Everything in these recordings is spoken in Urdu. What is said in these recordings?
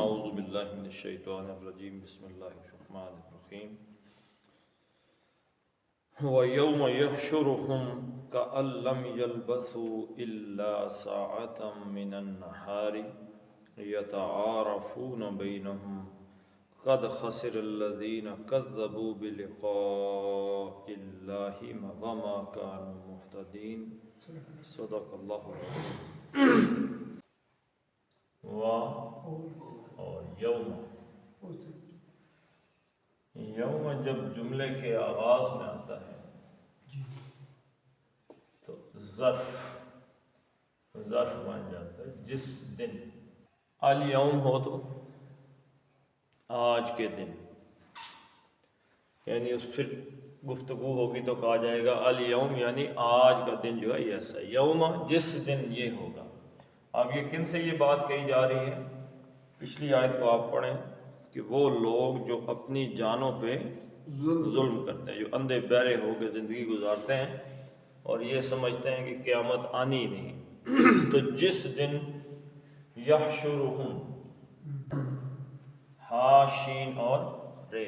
اعوذ باللہ من الشیطان الرجیم بسم اللہ الرحمن الرحیم وَيَوْمَ يَحْشُرُهُمْ كَأَن لَّمْ يَلْبَثُوا إِلَّا سَاعَةً مِّنَ النَّهَارِ يَتَعَارَفُونَ بَيْنَهُمْ قَدْ خَسِرَ الَّذِينَ كَذَّبُوا بِلِقَاءِ اللَّهِ وَمَا كَانُوا مُهْتَدِينَ صدق اللہ العظیم۔ اور یوم جب جملے کے آغاز میں آتا ہے تو ظرف بن جاتا ہے جس دن۔ الیوم ہو تو آج کے دن، یعنی اس پھر گفتگو ہوگی تو کہا جائے گا الیوم، یعنی آج کا دن جو ہے یہ ایسا ہے۔ یوم جس دن یہ ہوگا۔ اب یہ کن سے یہ بات کہی جا رہی ہے؟ پچھلی آیت کو آپ پڑھیں کہ وہ لوگ جو اپنی جانوں پہ ظلم کرتے ہیں، جو اندھے بہرے ہو کے زندگی گزارتے ہیں اور یہ سمجھتے ہیں کہ قیامت آنی نہیں۔ تو جس دن یحشرہم، ہا شین اور رے،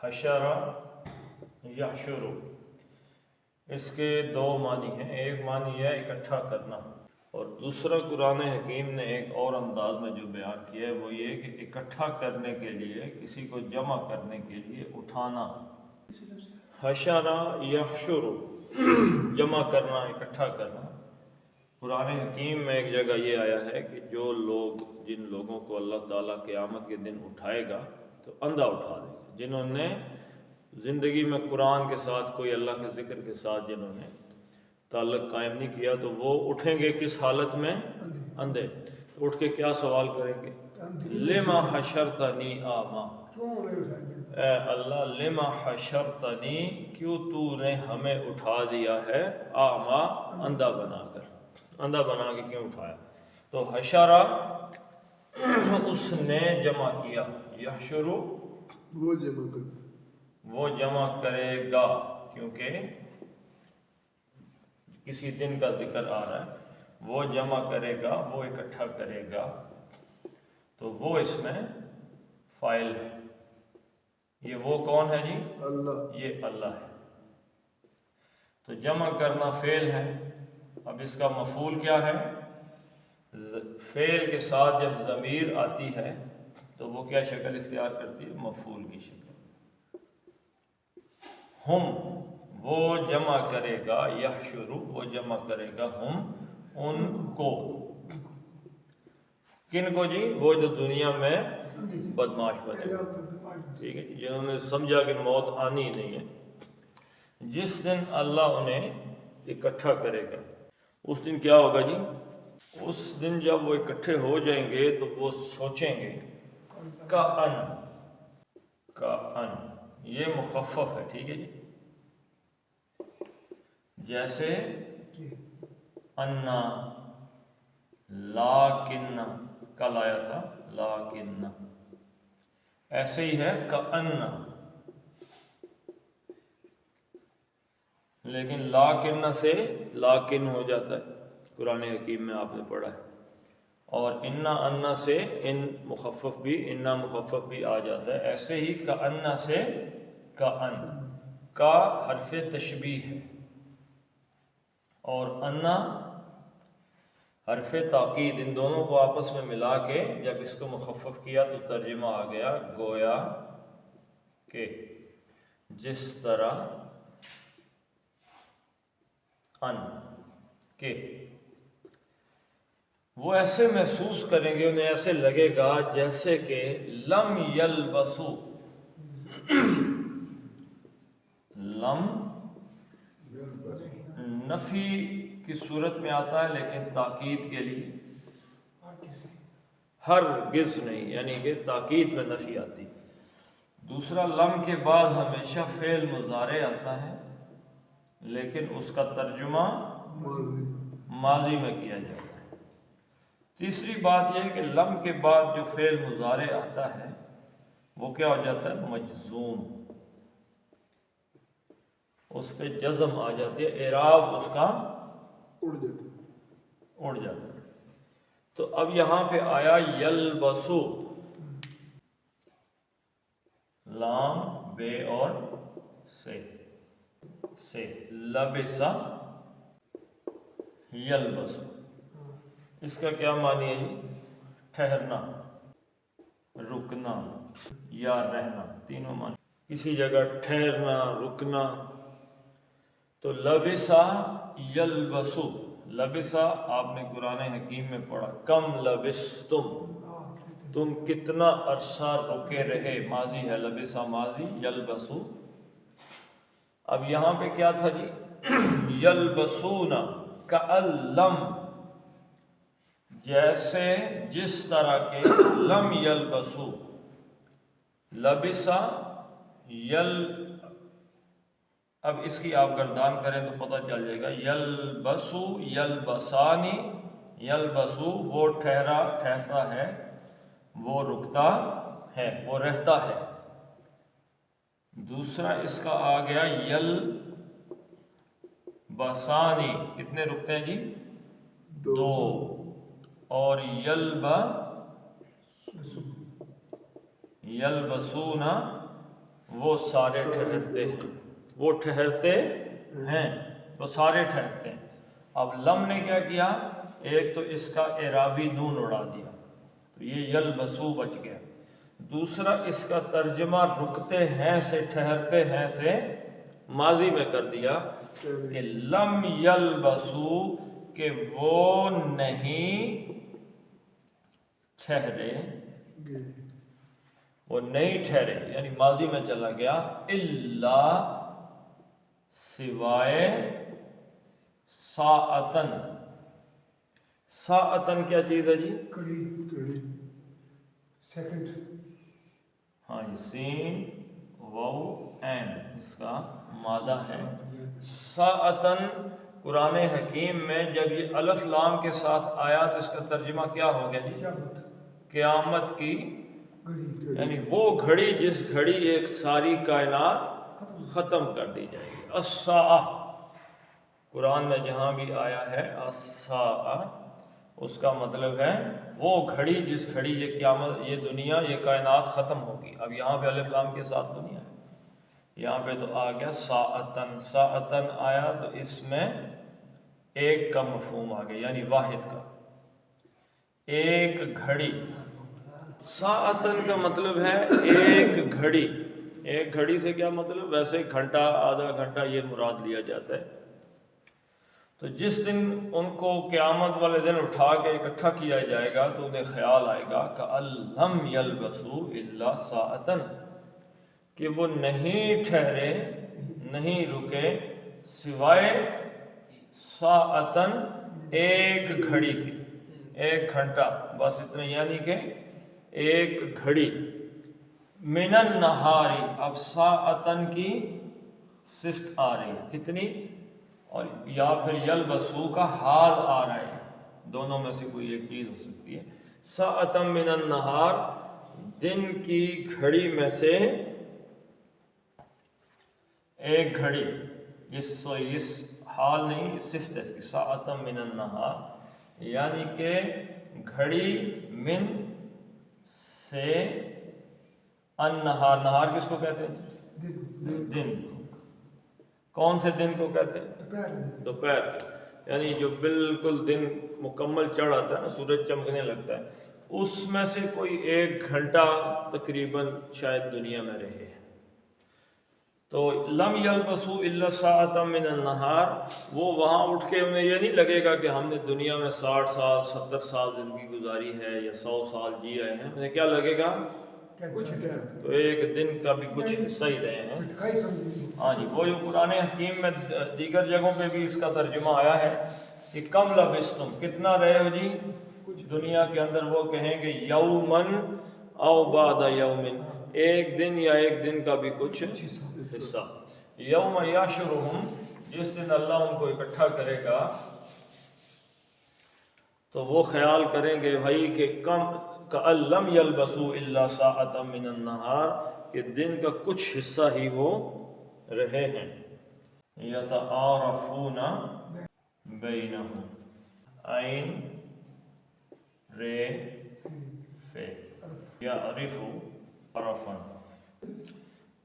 حشر یحشر، اس کے دو معنی ہیں۔ ایک معنی ہے اکٹھا کرنا، اور دوسرا قرآن حکیم نے ایک اور انداز میں جو بیان کیا ہے وہ یہ کہ اکٹھا کرنے کے لیے، کسی کو جمع کرنے کے لیے اٹھانا۔ حشر یحشر، جمع کرنا، اکٹھا کرنا۔ قرآن حکیم میں ایک جگہ یہ آیا ہے کہ جو لوگ، جن لوگوں کو اللہ تعالیٰ قیامت کے دن اٹھائے گا تو اندھا اٹھا دے گا، جنہوں نے زندگی میں قرآن کے ساتھ، کوئی اللہ کے ذکر کے ساتھ جنہوں نے تعلق قائم نہیں کیا، تو وہ اٹھیں گے کس حالت میں؟ اندھے۔ اٹھ کے کیا سوال کریں گے؟ لما حشرتنی اعمیٰ، اے اللہ لما حشرتنی، کیوں تو نے ہمیں اٹھا دیا ہے اعمیٰ، اندھا بنا کر، اندھا بنا کے کیوں اٹھایا؟ تو حشرہ اس نے جمع کیا، یحشرو وہ جمع کرے گا، کیونکہ کسی دن کا ذکر آ رہا ہے، وہ جمع کرے گا، وہ اکٹھا کرے گا، تو وہ اس میں فاعل ہے۔ یہ وہ کون ہے جی؟ اللہ، یہ اللہ ہے۔ تو جمع کرنا فعل ہے۔ اب اس کا مفعول کیا ہے؟ فعل کے ساتھ جب ضمیر آتی ہے تو وہ کیا شکل اختیار کرتی ہے؟ مفعول کی شکل۔ ہم، وہ جمع کرے گا، یحشر وہ جمع کرے گا، ہم ان کو۔ کن کو جی؟ وہ جو دنیا میں بدماش بنے، ٹھیک ہے، جنہوں نے سمجھا کہ موت آنی ہی نہیں ہے۔ جس دن اللہ انہیں اکٹھا کرے گا، اس دن کیا ہوگا جی؟ اس دن جب وہ اکٹھے ہو جائیں گے تو وہ سوچیں گے، کأن، یہ مخفف ہے، ٹھیک ہے جی، جیسے انا، لاکن، کل آیا تھا لاکن، ایسے ہی ہے کأن، لیکن لاکن سے لاکن ہو جاتا ہے، قرآن حکیم میں آپ نے پڑھا ہے۔ اور انا سے ان مخفف بھی، انا مخفف بھی آ جاتا ہے، ایسے ہی کأن سے کأن، کا حرف تشبیہ ہے، اور انا حرف تاکید، ان دونوں کو آپس میں ملا کے جب اس کو مخفف کیا تو ترجمہ آ گیا گویا کہ جس طرح ان کے، وہ ایسے محسوس کریں گے، انہیں ایسے لگے گا جیسے کہ لم یلبسو، لم نفی کی صورت میں آتا ہے لیکن تاکید کے لیے ہرگز نہیں، یعنی کہ تاکید میں نفی آتی۔ دوسرا، لم کے بعد ہمیشہ فعل مضارع آتا ہے لیکن اس کا ترجمہ ماضی میں کیا جاتا ہے۔ تیسری بات یہ ہے کہ لم کے بعد جو فعل مضارع آتا ہے وہ کیا ہو جاتا ہے؟ مجزوم، اس پہ جزم آ جاتی ہے، اعراب اس کا اڑ جاتا ہے۔ تو اب یہاں پہ آیا یلبسو، لام بے اور سے لبسا یلبسو، اس کا کیا معنی ہے جی؟ ٹھہرنا، رکنا یا رہنا، تینوں معنی، کسی جگہ ٹھہرنا، رکنا۔ تو لبسا یلبسو، لبسا آپ نے قرآن حکیم میں پڑھا کم لبستم، تم کتنا عرصہ رکے رہے، ماضی ہے، لبسا ماضی، یلبسو۔ اب یہاں پہ کیا تھا جی؟ یلبسون کألم، جیسے جس طرح کے لم یلبسو، لبسا اب اس کی آپ گردان کریں تو پتہ چل جائے گا، یلبسو یلبسانی، یلبسو وہ ٹھہرتا ہے، وہ رکتا ہے، وہ رہتا ہے۔ دوسرا اس کا آ گیا یلبسانی، کتنے رکتے ہیں جی؟ دو۔ اور یلبسونا وہ سارے ٹھہرتے ہیں، وہ ٹھہرتے ہیں، وہ سارے ٹھہرتے ہیں۔ اب لم نے کیا کیا؟ ایک تو اس کا اعرابی نون اڑا دیا، تو یہ یلبسو بچ گیا۔ دوسرا اس کا ترجمہ رکتے ہیں سے، ٹھہرتے ہیں سے ماضی میں کر دیا کہ لم یلبسو، کہ وہ نہیں ٹھہرے، وہ نہیں ٹھہرے، یعنی ماضی میں چلا گیا، الا سوائے ساعتن۔ ساعتن کیا چیز ہے جی؟ کڑی، سیکنڈ۔ ہاں جی، سین واو این اس کا مادہ ہے۔ ساعتن قرآن حکیم میں جب یہ الف لام کے ساتھ آیا تو اس کا ترجمہ کیا ہو گیا جی؟ قیامت کی گھڑی، یعنی وہ گھڑی جس گھڑی ایک ساری کائنات ختم کر دی جائے گی۔ الساعہ قرآن میں جہاں بھی آیا ہے الساعہ، اس کا مطلب ہے وہ گھڑی جس گھڑی یہ قیامت، یہ دنیا، یہ کائنات ختم ہوگی۔ اب یہاں پہ الف لام کے ساتھ دنیا ہے، یہاں پہ تو آ گیا ساعتن، ساعتن آیا تو اس میں ایک کا مفہوم آ گیا، یعنی واحد کا، ایک گھڑی۔ ساعتن کا مطلب ہے ایک گھڑی۔ ایک گھڑی سے کیا مطلب؟ ویسے گھنٹہ، آدھا گھنٹہ یہ مراد لیا جاتا ہے۔ تو جس دن ان کو قیامت والے دن اٹھا کے اکٹھا کیا جائے گا تو انہیں خیال آئے گا کألم یلبسو الا ساعتن، کہ وہ نہیں ٹھہرے، نہیں رکے سوائے ساعتن ایک گھڑی کی، ایک گھنٹہ، بس اتنا، یعنی کہ ایک گھڑی۔ من النہاری، اب ساعتن کی صفت آ رہی ہے، کتنی؟ اور یا پھر یلبسو کا حال آ رہا ہے، دونوں میں سے کوئی ایک چیز ہو سکتی ہے۔ ساعتن من النہار، دن کی گھڑی میں سے ایک گھڑی، اس حال نہیں، صفت ہے اس کی، ساعتن من النہار، یعنی کہ گھڑی من سے، النہار، نہار کس کو کہتے ہیں؟ دن۔ کون سے دن کو کہتے ہیں؟ دوپہر کے، یعنی جو بالکل دن مکمل چڑھ آتا ہے نا، سورج چمکنے لگتا ہے، اس میں سے کوئی ایک گھنٹہ تقریباً شاید دنیا میں رہے۔ تو لم یلبسو الا ساعۃ من النہار، وہ وہاں اٹھ کے انہیں یہ نہیں لگے گا کہ ہم نے دنیا میں 60 سال 70 سال زندگی گزاری ہے یا 100 سال جی رہے ہیں، انہیں کیا لگے گا؟ تو ایک دن کا بھی کچھ حصہ ہی رہے ہیں۔ ہاں جی، وہ جو قرآن حکیم میں دیگر جگہوں پہ بھی اس کا ترجمہ آیا ہے کہ کم لبستم، کتنا رہے ہو جی دنیا کے اندر، وہ کہیں گے یومن او بعد یومن، ایک دن یا ایک دن کا بھی کچھ حصہ۔ یوم یحشرہم، جس دن اللہ ان کو اکٹھا کرے گا تو وہ خیال کریں گے بھائی کہ کم کأن لم یلبسوا الا ساعۃ من النہار، کہ دن کا کچھ حصہ ہی وہ رہے ہیں۔ یتعارفون بینہم، عین رے فے یا عرفو عرفن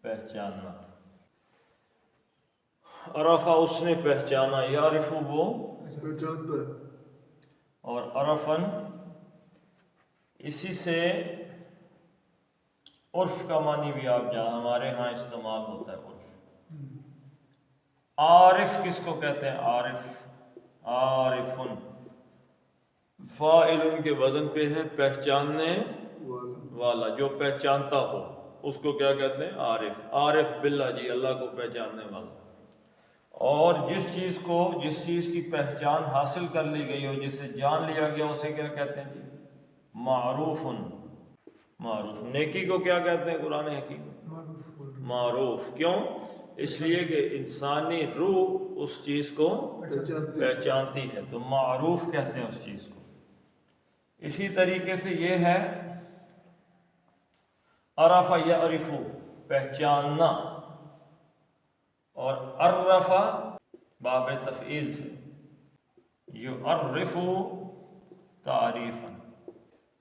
پہچاننا. عرفہ اس نے پہچانا، یعرفو وہ پہچانتا ہے. اور عرفن اسی سے عرف کا معنی بھی آپ جہاں ہمارے ہاں استعمال ہوتا ہے عرف. عارف کس کو کہتے ہیں؟ عارف، عارفن فاعل ان کے وزن پہ ہے پہچاننے والا، جو پہچانتا ہو اس کو کیا کہتے ہیں؟ عارف. عارف باللہ جی اللہ کو پہچاننے والا. اور جس چیز کی پہچان حاصل کر لی گئی ہو، جسے جان لیا گیا، اسے کیا کہتے ہیں جی؟ معروفن. معروف. نیکی کو کیا کہتے ہیں قرآن حکیم؟ معروف. کیوں؟ اس لیے کہ انسانی روح اس چیز کو پہچانتی ہے، تو معروف کہتے ہیں اس چیز کو. اسی طریقے سے یہ ہے عرف یعرف پہچاننا، اور عرف باب تفعیل سے، یعرف تعریفا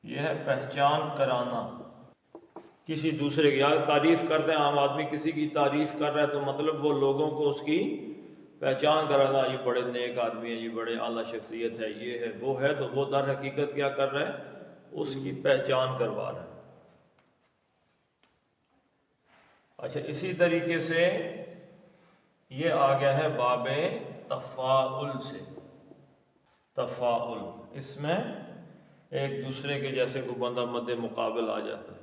یہ ہے پہچان کرانا کسی دوسرے کی. یا تعریف کرتے ہیں عام آدمی کسی کی تعریف کر رہا ہے تو مطلب وہ لوگوں کو اس کی پہچان کرانا، یہ بڑے نیک آدمی ہے، یہ بڑے اعلیٰ شخصیت ہے، یہ ہے وہ ہے، تو وہ در حقیقت کیا کر رہا ہے؟ اس کی پہچان کروا رہا ہے. اچھا اسی طریقے سے یہ آ گیا ہے باب تفاعل سے. تفاعل اس میں ایک دوسرے کے جیسے کوئی بندہ مد مقابل آ جاتا ہے،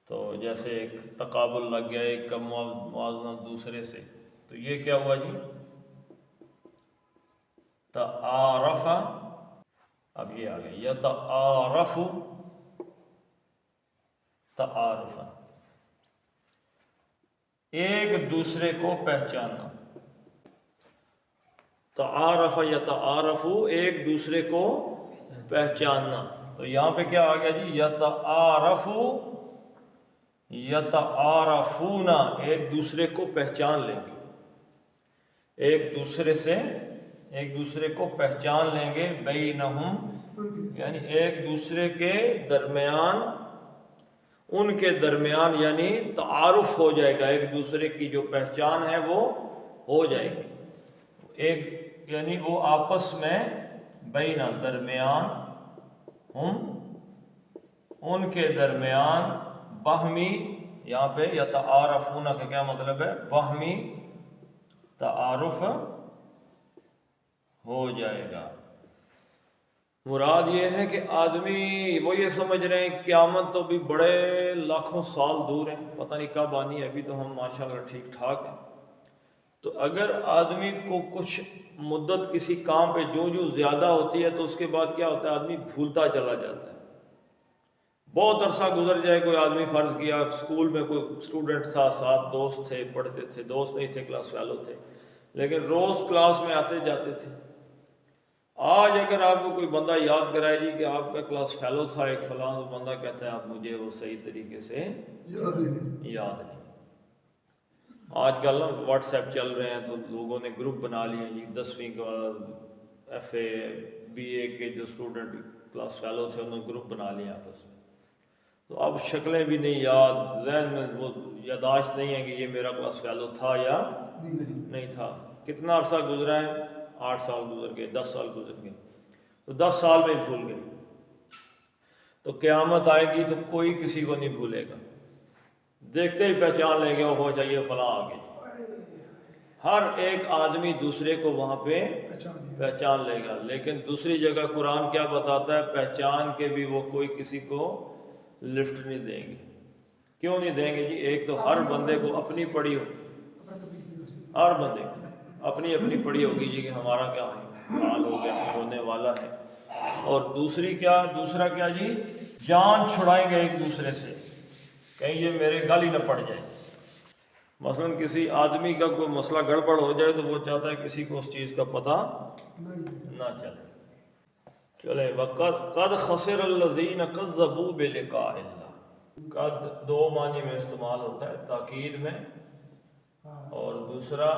تو جیسے ایک تقابل لگ گیا ایک کا موازنہ دوسرے سے، تو یہ کیا ہوا جی؟ تعارف. اب یہ آ گیا یتعارف تعارفا ایک دوسرے کو پہچاننا. تعارف یتعارف ایک دوسرے کو پہچاننا. تو یہاں پہ کیا آ گیا جی؟ یتعارف یتعارفون ایک دوسرے کو پہچان لیں گے، ایک دوسرے کو پہچان لیں گے. بینہم یعنی ایک دوسرے کے درمیان، ان کے درمیان یعنی تعارف ہو جائے گا، ایک دوسرے کی جو پہچان ہے وہ ہو جائے گی. ایک یعنی وہ آپس میں بینا درمیان، ہم ان کے درمیان باہمی. یہاں پہ یتعارفون کا کیا مطلب ہے؟ باہمی تعارف ہو جائے گا. مراد یہ ہے کہ آدمی وہ یہ سمجھ رہے ہیں قیامت تو بھی بڑے لاکھوں سال دور ہیں، پتہ نہیں کب آنی ہے، ابھی تو ہم ماشاءاللہ ٹھیک ٹھاک ہیں. تو اگر آدمی کو کچھ مدت کسی کام پہ جو زیادہ ہوتی ہے تو اس کے بعد کیا ہوتا ہے؟ آدمی بھولتا چلا جاتا ہے. بہت عرصہ گزر جائے، کوئی آدمی فرض کیا اسکول میں کوئی اسٹوڈنٹ تھا، ساتھ دوست تھے، پڑھتے تھے، دوست نہیں تھے کلاس فیلو تھے، لیکن روز کلاس میں آتے جاتے تھے. آج اگر آپ کو کوئی بندہ یاد کرائے جی کہ آپ کا کلاس فیلو تھا ایک فلاں، تو بندہ کہتا ہے آپ مجھے وہ صحیح طریقے سے یاد نہیں. آج کل واٹس ایپ چل رہے ہیں تو لوگوں نے گروپ بنا لیے جی، 10ویں کا ایف اے بی اے کے جو اسٹوڈنٹ کلاس فیلو تھے انہوں نے گروپ بنا لیے آپس میں. تو اب شکلیں بھی نہیں یاد، ذہن میں وہ یاداشت نہیں ہے کہ یہ میرا کلاس فیلو تھا یا نہیں تھا. کتنا عرصہ گزرا ہے؟ 8 سال گزر گئے، 10 سال گزر گئے، تو 10 سال میں بھول گئے. تو قیامت آئے گی تو کوئی کسی کو نہیں بھولے گا، دیکھتے ہی پہچان لیں گے وہ ہو جائیے فلاں آ گئے. ہر ایک آدمی دوسرے کو وہاں پہ پہچان لے گا. لیکن دوسری جگہ قرآن کیا بتاتا ہے؟ پہچان کے بھی وہ کوئی کسی کو لفٹ نہیں دیں گے. کیوں نہیں دیں گے جی؟ ایک تو ہر بندے کو اپنی پڑی ہو، ہر بندے کو اپنی پڑی ہوگی جی کہ ہمارا کیا حال ہو گیا، ہونے والا ہے. اور دوسرا کیا جی؟ جان چھڑائیں گے ایک دوسرے سے، کہیں یہ میرے گل ہی نہ پڑ جائے. مثلا کسی آدمی کا کوئی مسئلہ گڑبڑ ہو جائے تو وہ چاہتا ہے کسی کو اس چیز کا پتہ نہ چلے. چلے قد خسر الذین کذبوا بلقاء اللہ. قد 2 معنی میں استعمال ہوتا ہے، تاکید میں، اور دوسرا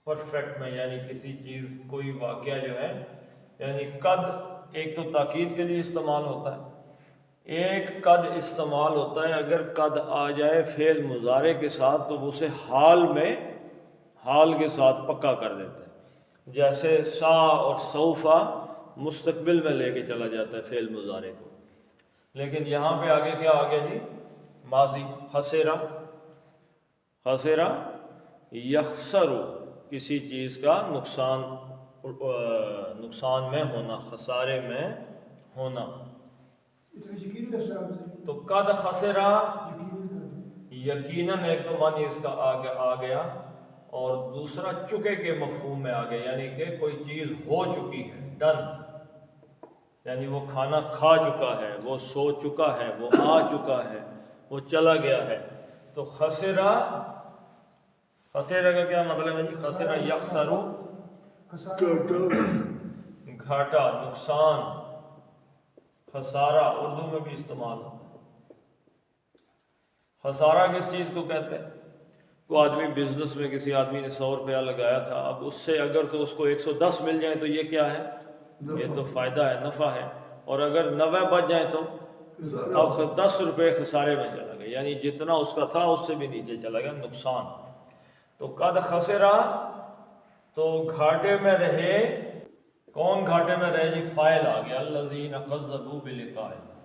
پرفیکٹ میں، یعنی کسی چیز کوئی واقعہ جو ہے، یعنی قد ایک تو تاکید کے لیے استعمال ہوتا ہے، ایک قد استعمال ہوتا ہے اگر قد آ جائے فعل مضارع کے ساتھ تو اسے حال کے ساتھ پکا کر دیتا ہے، جیسے سا اور سوفا مستقبل میں لے کے چلا جاتا ہے فعل مضارع کو، لیکن یہاں پہ آگے کیا آ گیا جی؟ ماضی، خسرہ یخسر، کسی چیز کا نقصان میں ہونا، خسارے میں ہونا۔ یقین کا صاحب تو قد خسرہ یقین یقیناً ایک تو معنی اس کا آ گیا، اور دوسرا چکے کے مفہوم میں آ گیا، یعنی کہ کوئی چیز ہو چکی ہے، ڈن، یعنی وہ کھانا کھا چکا ہے، وہ سو چکا ہے، وہ آ چکا ہے، وہ چلا گیا ہے۔ تو خسرہ کا کیا مطلب ہے جی؟ خسرہ یخسرو، گھاٹا، نقصان، خسارہ اردو میں بھی استعمال ہوتا ہے۔ خسارہ کس چیز کو کہتے ہیں؟ کوئی آدمی بزنس میں، کسی آدمی نے 100 روپیہ لگایا تھا، اب اس سے اگر تو اس کو 110 مل جائیں تو یہ کیا ہے؟ یہ تو فائدہ ہے، نفع ہے، اور اگر 90 بچ جائیں تو اب 10 روپے خسارے میں چلا گیا، یعنی جتنا اس کا تھا اس سے بھی نیچے چلا گیا، نقصان۔ تو قد خسرہ تو گھاٹے میں رہے، کون گھاٹے میں رہے جی؟ فاعل آ گیا، الذین کذبوا بلقاء اللہ،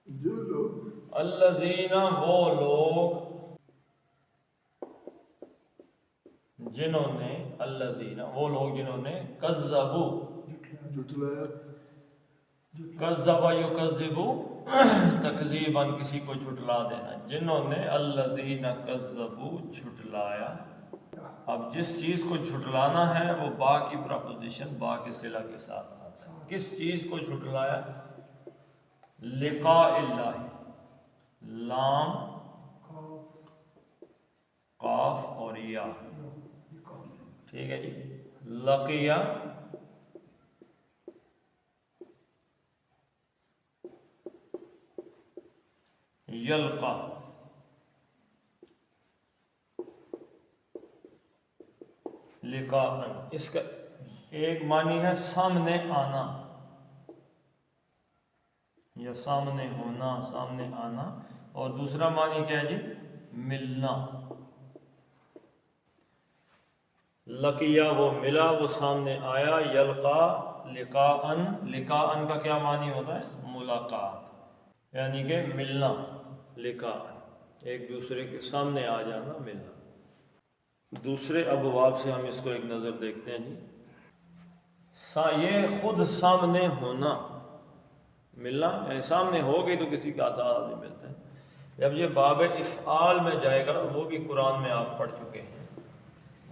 جو لوگ الذین وہ لوگ، جنہوں نے، الذین وہ لوگ جنہوں نے، کذبوا، جھٹلایا، کذب یکذب تکذیباً، کسی کو جھٹلا دینا، جنہوں نے، الذین کذبوا جھٹلایا۔ اب جس چیز کو جھٹلانا ہے وہ با کی پراپوزیشن، با کے صلہ کے ساتھ آتا ہے۔ کس چیز کو جھٹلایا؟ لقاء اللہ، لام قاف اور یا، ٹھیک ہے جی، لقیہ یلقا، لقاءً، اس کا ایک معنی ہے سامنے آنا یا سامنے ہونا، سامنے آنا، اور دوسرا معنی کیا ہے جی؟ ملنا۔ لقیہ وہ ملا، وہ سامنے آیا، یلقا لقاءً، لقاءً کا کیا معنی ہوتا ہے؟ ملاقات، یعنی کہ ملنا، لقاءً ایک دوسرے کے سامنے آ جانا، ملنا۔ دوسرے ابواب سے ہم اس کو ایک نظر دیکھتے ہیں جی۔ یہ خود سامنے ہونا، ملنا، یعنی سامنے ہو گئی تو کسی کا آزاد نہیں ملتا ہے۔ جب یہ باب افعال میں جائے گا، وہ بھی قرآن میں آپ پڑھ چکے ہیں،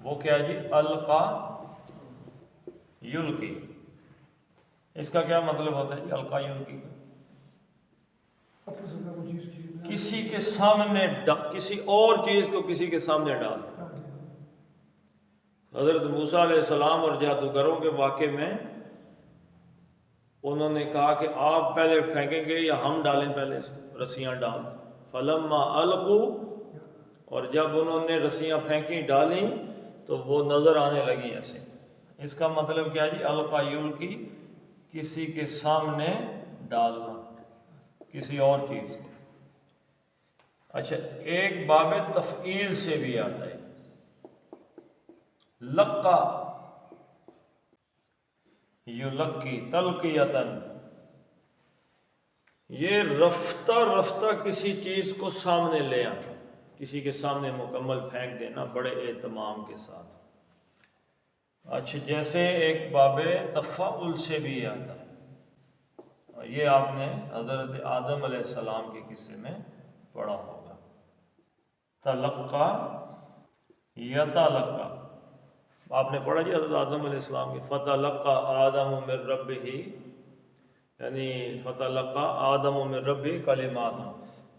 وہ کیا جی؟ القا یلقی، اس کا کیا مطلب ہوتا ہے جی؟ القا یلقی کسی کے سامنے، کسی اور چیز کو کسی کے سامنے ڈال۔ حضرت موسیٰ علیہ السلام اور جادوگروں کے واقعے میں انہوں نے کہا کہ آپ پہلے پھینکیں گے یا ہم ڈالیں پہلے رسیاں ڈال، فلما القوا، اور جب انہوں نے رسیاں پھینکی، ڈالیں، تو وہ نظر آنے لگی ایسے۔ اس کا مطلب کیا جی؟ القا یلقی، کسی کے سامنے ڈالنا کسی اور چیز کو۔ اچھا، ایک باب تفعیل سے بھی آتا ہے، لقا یلقی تلقیتاً، یہ رفتہ رفتہ کسی چیز کو سامنے لے آنا، کسی کے سامنے مکمل پھینک دینا بڑے اہتمام کے ساتھ۔ اچھا، جیسے ایک باب تفاعل سے بھی آتا ہے، یہ آپ نے حضرت آدم علیہ السلام کے قصے میں پڑھا ہوگا، تلقا یتلقا، آپ نے پڑھا جی حضرت آدم علیہ السلام کے، فتلقا آدم من ربہ، یعنی فتلقا آدم من ربہ کلمات،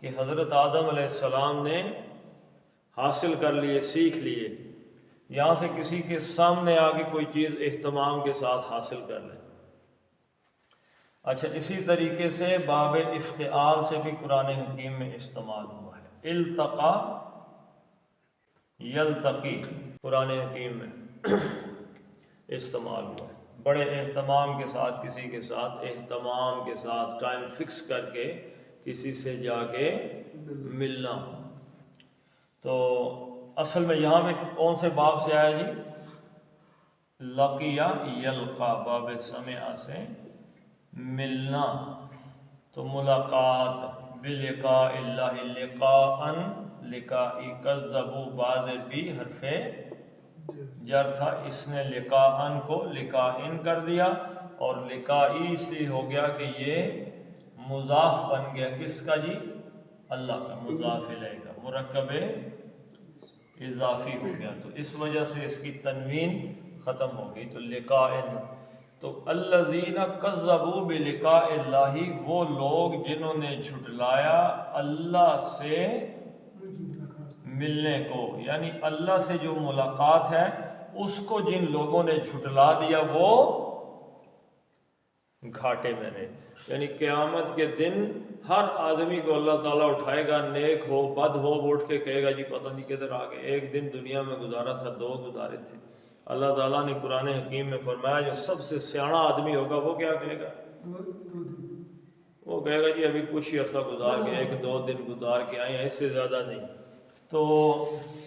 کہ حضرت آدم علیہ السلام نے حاصل کر لیے، سیکھ لیے، یہاں سے کسی کے سامنے آ کے کوئی چیز اہتمام کے ساتھ حاصل کر لے۔ اچھا، اسی طریقے سے باب افتعال سے بھی قرآن حکیم میں استعمال ہوا ہے، التقا یلتقی، قرآن حکیم میں استعمال ہوا ہے۔ بڑے اہتمام کے ساتھ کسی کے ساتھ اہتمام کے ساتھ ٹائم فکس کر کے کسی سے جا کے ملنا. تو اصل میں یہاں پہ کون سے باب سے آیا جی؟ لقیہ یلقا، باب سمع سے ملنا. تو ملاقات بلقاء اللہ، لقاءً لقائی، کذبوا بعد بھی حرف جر تھا، اس نے لقاءً کو لقائن کر دیا، اور لقائی اس لیے ہو گیا کہ یہ مضاف بن گیا کس کا جی؟ اللہ کا، مضاف الیہ کا، مرکب اضافی ہو گیا، تو اس وجہ سے اس کی تنوین ختم ہو گئی. تو لقائن، تو الذین کذبوا بلقاء اللہ، وہ لوگ جنہوں نے جھٹلایا اللہ سے ملنے کو، یعنی اللہ سے جو ملاقات ہے اس کو جن لوگوں نے جھٹلا دیا وہ گھاٹے میں رہے. یعنی قیامت کے دن ہر آدمی کو اللہ تعالیٰ اٹھائے گا، نیک ہو بد ہو، وہ اٹھ کے کہے گا جی پتہ نہیں کدھر آ گئے، ایک دن دنیا میں گزارا تھا، 2 گزارے تھے. اللہ تعالیٰ نے قرآن حکیم میں فرمایا جو سب سے سیاڑا آدمی ہوگا وہ کیا کہے گا؟ وہ کہے گا جی ابھی کچھ ہی عرصہ گزار کے 1-2 دن گزار کے آئے ہیں، اس سے زیادہ نہیں. تو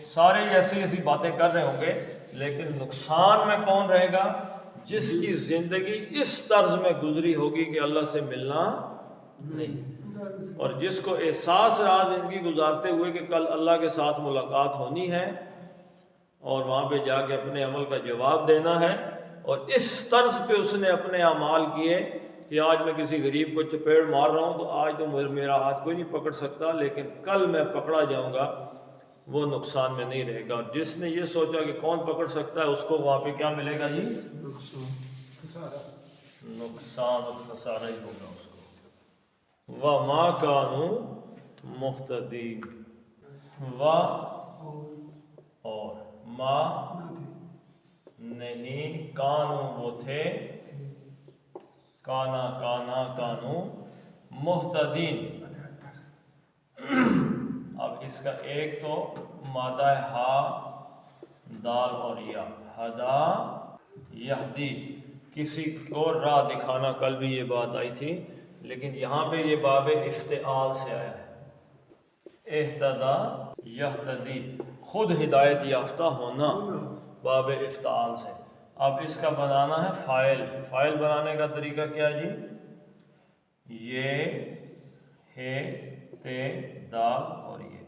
سارے ایسی ایسی باتیں کر رہے ہوں گے، لیکن نقصان میں کون رہے گا؟ جس کی زندگی اس طرز میں گزری ہوگی کہ اللہ سے ملنا نہیں، اور جس کو احساس رہا زندگی گزارتے ہوئے کہ کل اللہ کے ساتھ ملاقات ہونی ہے اور وہاں پہ جا کے اپنے عمل کا جواب دینا ہے، اور اس طرز پہ اس نے اپنے اعمال کیے کہ آج میں کسی غریب کو چپیڑ مار رہا ہوں تو آج تو میرا ہاتھ کوئی نہیں پکڑ سکتا، لیکن کل میں پکڑا جاؤں گا، وہ نقصان میں نہیں رہے گا. اور جس نے یہ سوچا کہ کون پکڑ سکتا ہے اس کو وہاں پہ کیا ملے گا جی؟ نقصان اور خسارہ ہی ہوگا اس کو. وَمَا كَانُوا مُهْتَدِينَ، و اور ما نہیں، کانو وہ تھے، کانا کانو مہتدین. اب اس کا ایک تو مادہ ہا دال اور یا، ہدا یہدی، کسی کو راہ دکھانا، کل بھی یہ بات آئی تھی، لیکن یہاں پہ یہ باب افتعال سے آیا ہے. اہتدا یہتدی، خود ہدایت یافتہ ہونا، باب افتعال سے. اب اس کا بنانا ہے فاعل. فاعل بنانے کا طریقہ کیا جی؟ یہ ہے تے دال اور یہ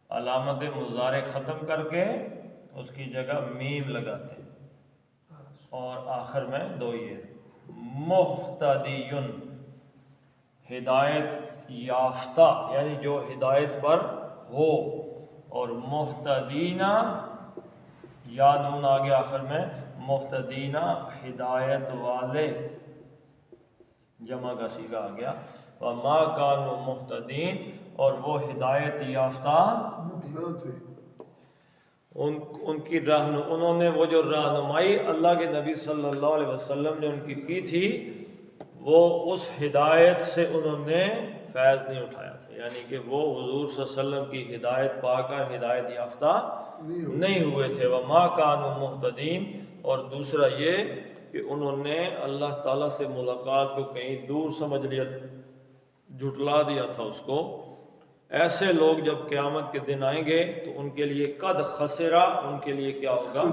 علامت مضارع ختم کر کے اس کی جگہ میم لگاتے ہیں اور آخر میں 2 یہ. مہتدیون، ہدایت یافتہ یعنی جو ہدایت پر ہو، اور مہتدینہ یا نون آگے آخر میں، مہتدینہ ہدایت والے، جمع کا صیغہ آ گیا. وَمَا كَانُوا مُهْتَدِينَ، اور وہ ہدایت یافتہ ان کی انہوں نے وہ جو رہنمائی اللہ کے نبی صلی اللہ علیہ وسلم نے ان کی تھی، وہ اس ہدایت سے انہوں نے فیض نہیں اٹھایا تھا. یعنی کہ وہ حضور صلی اللہ علیہ وسلم کی ہدایت پا کر ہدایت یافتہ نہیں ہوئے تھے. وَمَا كَانُوا مُهْتَدِينَ، اور دوسرا یہ کہ انہوں نے اللہ تعالیٰ سے ملاقات کو کہیں دور سمجھ لیا، جھٹلا دیا تھا اس کو. ایسے لوگ جب قیامت کے دن آئیں گے تو ان کے لیے قد خسرا، ان کے لیے کیا ہوگا؟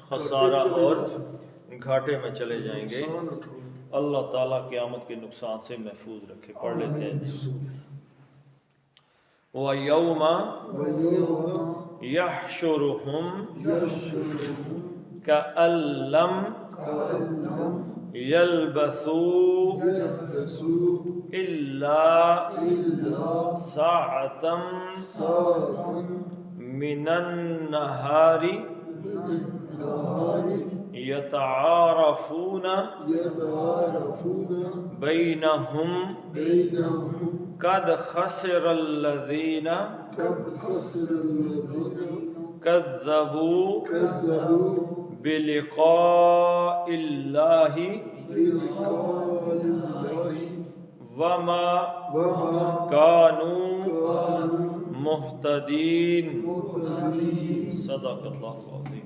خسارہ اور گھاٹے میں چلے جائیں گے. اللہ تعالیٰ قیامت کے نقصان سے محفوظ رکھے. پڑھ لیتے ہیں. وَيَوْمَ يَحْشُرُهُمْ كَأَن لَّمْ يَلْبَثُوا إِلَّا سَاعَةً مِّنَ النَّهَارِ يَتَعَارَفُونَ بَيْنَهُمْ قَدْ خَسِرَ الَّذِينَ كَذَّبُوا بِلِقَاءِ اللَّهِ وَمَا كَانُوا مُهْتَدِينَ. صدق اللہ العظیم.